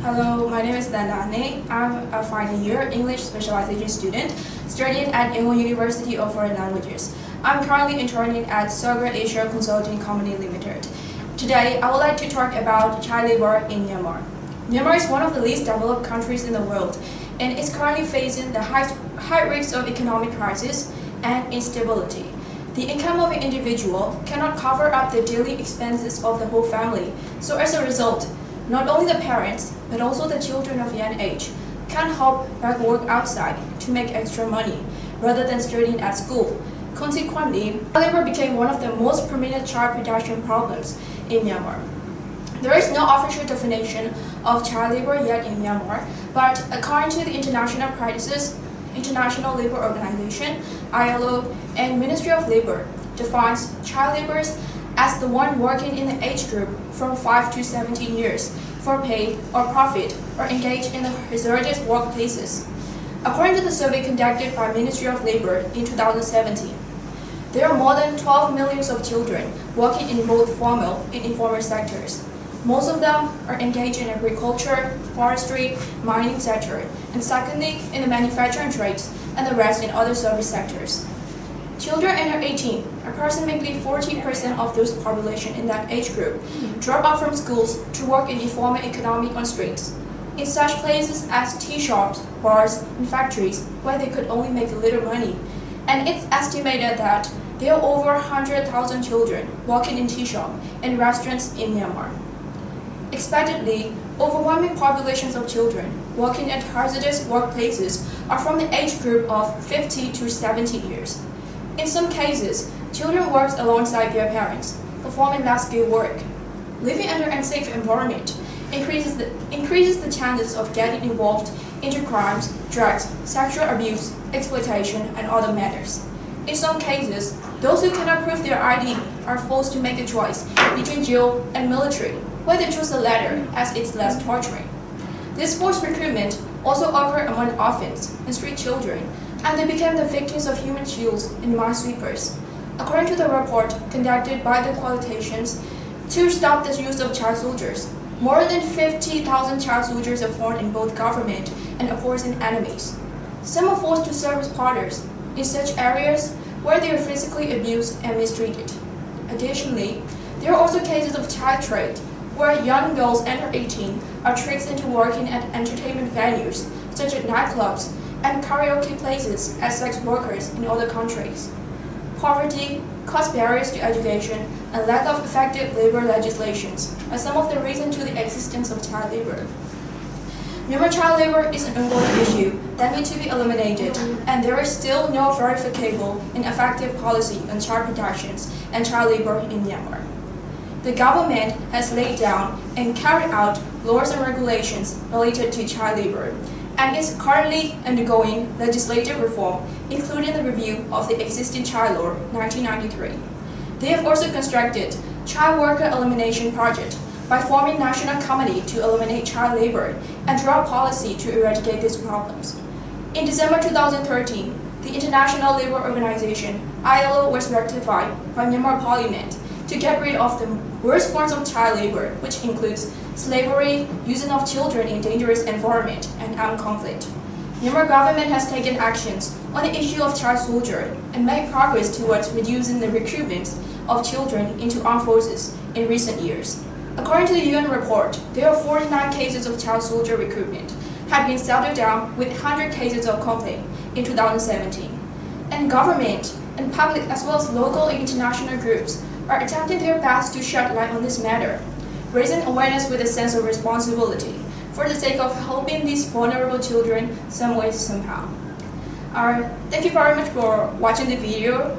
Hello, my name is Dandane. I'm a final year English specialization student studying at Inwon University of Foreign Languages. I'm currently interning at Sogra Asia Consulting Company Limited. Today, I would like to talk about child labor in Myanmar. Myanmar is one of the least developed countries in the world and is currently facing the high risks of economic crisis and instability. The income of an individual cannot cover up the daily expenses of the whole family, so as a result, not only the parents, but also the children of young age can't help but work outside to make extra money rather than studying at school. Consequently, child labor became one of the most prominent child protection problems in Myanmar. There is no official definition of child labor yet in Myanmar, but according to the international practices, International Labour Organization, ILO, and Ministry of Labour defines child laborers as the one working in the age group from 5 to 17 years for pay or profit or engaged in the hazardous workplaces. According to the survey conducted by Ministry of Labour in 2017, there are more than 12 million of children working in both formal and informal sectors. Most of them are engaged in agriculture, forestry, mining sector, and secondly in the manufacturing trades, and the rest in other service sectors. Children under 18, approximately 40% of those population in that age group, drop out from schools to work in informal economy on streets, in such places as tea shops, bars, and factories where they could only make a little money. And it's estimated that there are over 100,000 children working in tea shops and restaurants in Myanmar. Expectedly, overwhelming populations of children working at hazardous workplaces are from the age group of 50 to 70 years. In some cases, children work alongside their parents, performing less-skilled work. Living under an unsafe environment increases the chances of getting involved into crimes, drugs, sexual abuse, exploitation, and other matters. In some cases, those who cannot prove their ID are forced to make a choice between jail and military, where they choose the latter as it's less torturing. This forced recruitment also occurred among orphans and street children, and they became the victims of human shields and minesweepers. According to the report conducted by the coalitions to stop the use of child soldiers, more than 50,000 child soldiers are formed in both government and opposing enemies. Some are forced to serve as potters in such areas where they are physically abused and mistreated. Additionally, there are also cases of child trade, where young girls under 18 are tricked into working at entertainment venues, such as nightclubs and karaoke places as sex workers in other countries. Poverty, cost barriers to education, and lack of effective labor legislations are some of the reasons to the existence of child labor. Myanmar child labor is an ongoing issue that needs to be eliminated, and there is still no verifiable and effective policy on child protections and child labor in Myanmar. The government has laid down and carried out laws and regulations related to child labor, and is currently undergoing legislative reform, including the review of the existing Child Law 1993. They have also constructed Child Worker Elimination Project by forming National Committee to eliminate child labor and draw policy to eradicate these problems. In December 2013, the International Labour Organization (ILO) was ratified by Myanmar Parliament to get rid of the worst forms of child labor, which includes slavery, using of children in dangerous environment, and armed conflict. Myanmar government has taken actions on the issue of child soldier and made progress towards reducing the recruitment of children into armed forces in recent years. According to the UN report, there are 49 cases of child soldier recruitment had been settled down with 100 cases of complaint in 2017. And government and public as well as local and international groups are attempting their best to shed light on this matter, raising awareness with a sense of responsibility for the sake of helping these vulnerable children some way, somehow. Thank you very much for watching the video.